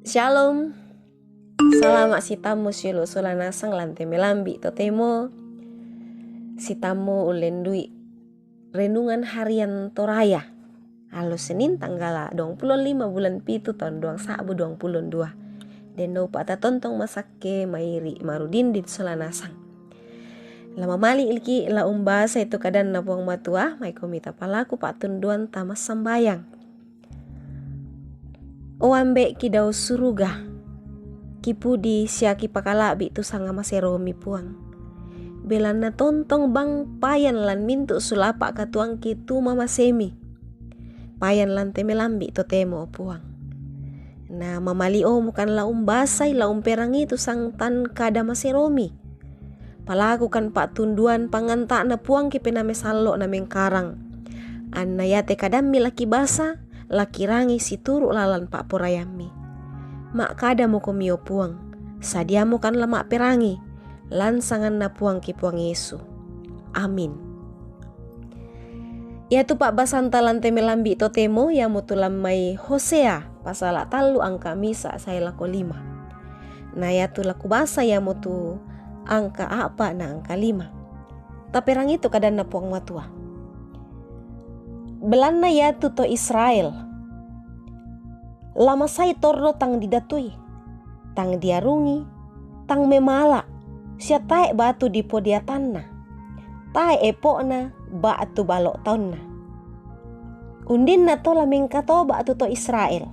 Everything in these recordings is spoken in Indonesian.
Shalom, salamat si tamu silo solanasang lante melambi totemo si tamu ulendui renungan harian Toraya halo Senin tanggal 25 bulan pitu tahun 2022 dan no pata tontong masake mairi marudin di solanasang lama mali ilki la umbasa itu kadan na puang matua mai komita palaku patunduan tamas sambayang oambe kidau suruga kipudi siaki pakalabi tu sanga maseromi puang belan na tontong bang payan lan mintu sulapa katuang kitu mama semi payan lan temelambi to temo puang na mamali o mukan laum basay laum perangi tu sang tan kada maseromi palaku kan pak tunduan panganta na puang kipename salo na mengkarang an na yate kadami laki basa laki rangi si turu lalan pak porayami mak kada mo komio puang sadia mo kan lama perangi lansangan na puang ki puang Yesu amin ya tu pak basanta lante melambi to temo ya mutulam mai Hosea pasal talu angka misa saya lako 5 na ya tu laku basa ya mutu angka apa na angka 5 tapi perang itu kadang na puang matua belana ya tu to Israel lama sai torno tang didatui tang diarungi tang memala sia tae batu di podia tanna tae epokna batu balok taunna undin na to lameng kato batu to Israel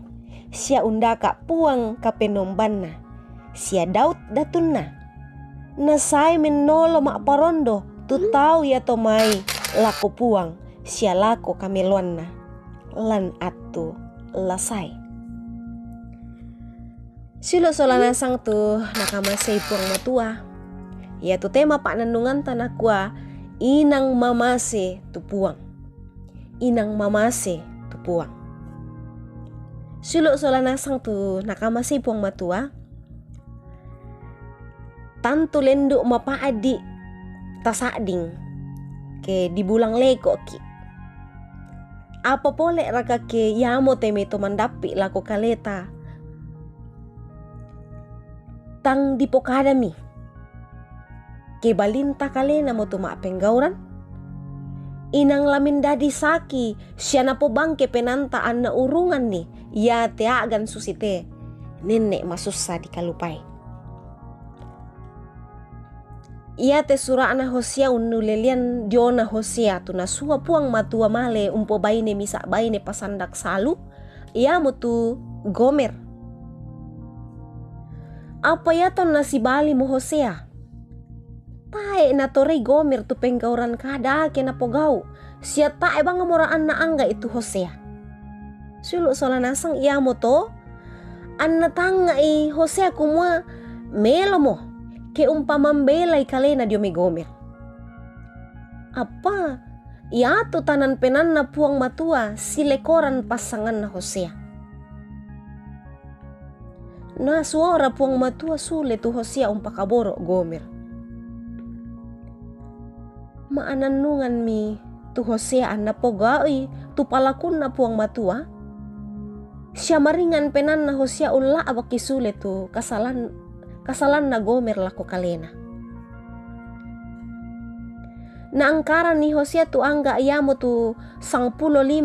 sia undaka puang kapenombanna sia Daud datunna na sai menolo mak parondo tu tau ya to mai lako puang sia lako kameluanna lan atu lasai silo solana sang tu nakamasay puang matua ya tu tema pak nandungan tanakwa inang mamase tu puang inang mamase tu puang silo solana sang tu nakamasay puang matua tantu lenduk mapaadi tasading ke dibulang leko ki apa pole raka ke yamo teme to mandapi lako kaleta tang dipokadami ke balinta kalena mo tuma penggauran inang lamin dadi saki siya po bangke penanta an na urungan ni ya teagan susite nenek masusa di kalupay ia te sura ana Hosea unulelian diona Hosea tu nasua puang matua male umpo baine misa baine pasandak salu ia mutu Gomer apa ya ton nasi bali mo Hosea tae na torei Gomer tu penggauran kada kena pogau sia tae bang moraan na angga itu Hosea sulu solanasang ia moto anna tanga i Hosea kumua melo mo ke umpamambelay kalena dio may Gomer apa ia tu tanan penan na puang matua silekoran pasangan na Hosea na suara puang matua sule tu Hosea umpakaboro Gomer maananungan mi tu Hosea na pogai tu palakun na puang matua siya maringan penan na Hosea ula abaki sule tu kasalan na Gomer lako kalena na angkaran ni Hosea tu angga ayamo tu 15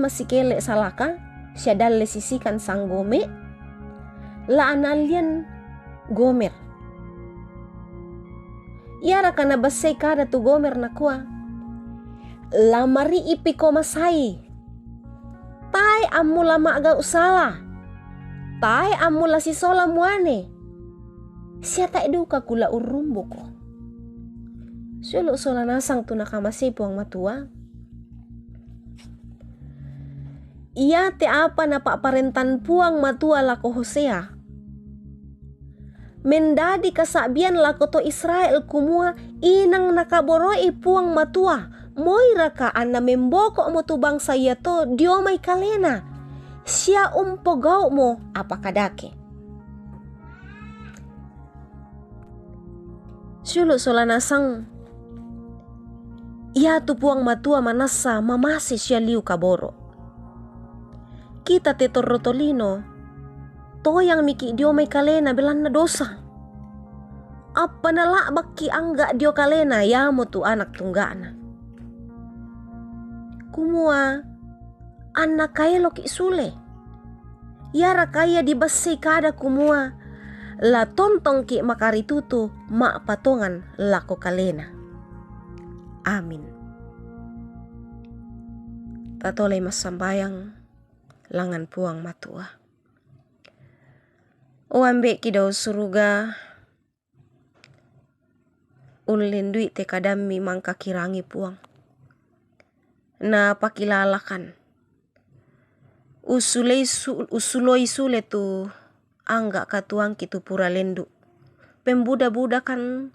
sikele salaka siya dalle sisikan sang gome la analian Gomer iara kana basay kada tu Gomer na kuwa la mari ipi ko masay tay amula maaga usala tay amula si sola muane siya ta eduka kula urumbo ko sulu solanasang tu nakamasay puang matua iya te apa na paparentan puang matua lako Hosea mendadi kasabian lako to Israel kumua inang nakaboroi puang matua moira ka anna memboko mo tu bangsa iya to diomay kalena siya umpogau mo apa kadake sulu solanasang ia tu puang matua manasa mamasi siya liu kaboro kita te torrotolino toyang miki dio mai kalena belan na dosa. Apa nala baki angga dio kalena ya mo tu anak tunggana. Kumua anak kaya loki sule. Yara kaya dibasi kada kumua la tontong ki makaritutu mak patongan lako kalena. Amin. Tatolay masambayang langan puang matua. O ambe ki daw suruga unlindui te kadami mangka kirangi puang. Na pakilalakan. Usuloi sule tu angga katuang kitu pura lendu. Pembuda-buda kan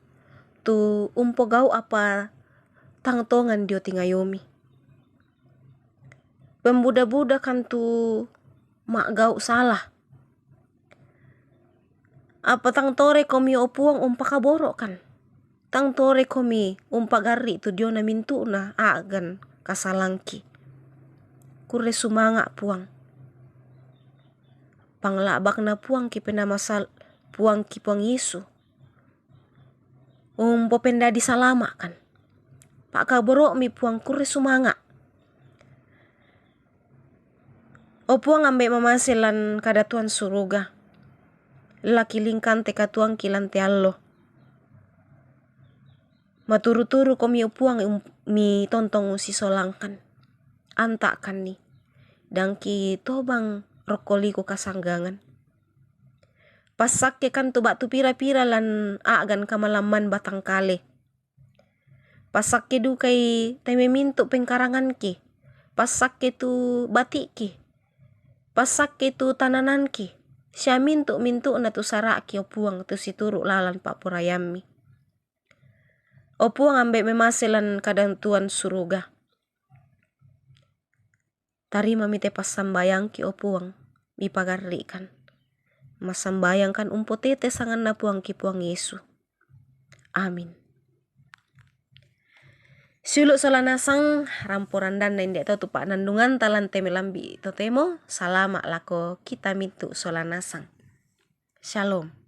tu umpogau apa tangtongan dio tingayomi. Pembuda-buda kan tu mak gau salah. Apa tang tore komi opuang umpakaboro kan. Tang tore komi umpagari tu dio na mintu na agan kasalangki. Kure sumanga puang. Panglabak na puang ki penamasal puang ki puang Yesu. Penda disalama kan. Pak kaboro mi puang kure sumanga. O puang ambe mamasilan kada tuan suruga. Laki lingkan te katuang kilan te allo. Maturu-turu komi puang mi tontong usi solangkan. Antakan ni. Dangki tobang rokoliko kasanggangan. Pasak ke kan tu batu pira-pira lan agan kamalaman batang kale. Pasak ke du kay teme mintu pengkarangan ki. Pasak ke tu batik ki. Pasak ke tu tananan ki. Siya mintu na tu sarak ki opuang tu situru lalan pak purayami. Opuang ambek memasilan kadang tuan suruga. Tarima mite pasambayang ki opuang. Mipagarikan. Masambayang kan umpotete sangan na puang ki puang Yesu. Amin. Suluk solanasang ramporan dan indek tau tupak nandungan talan temelambi totemo salama lako kita mintu solanasang. Shalom.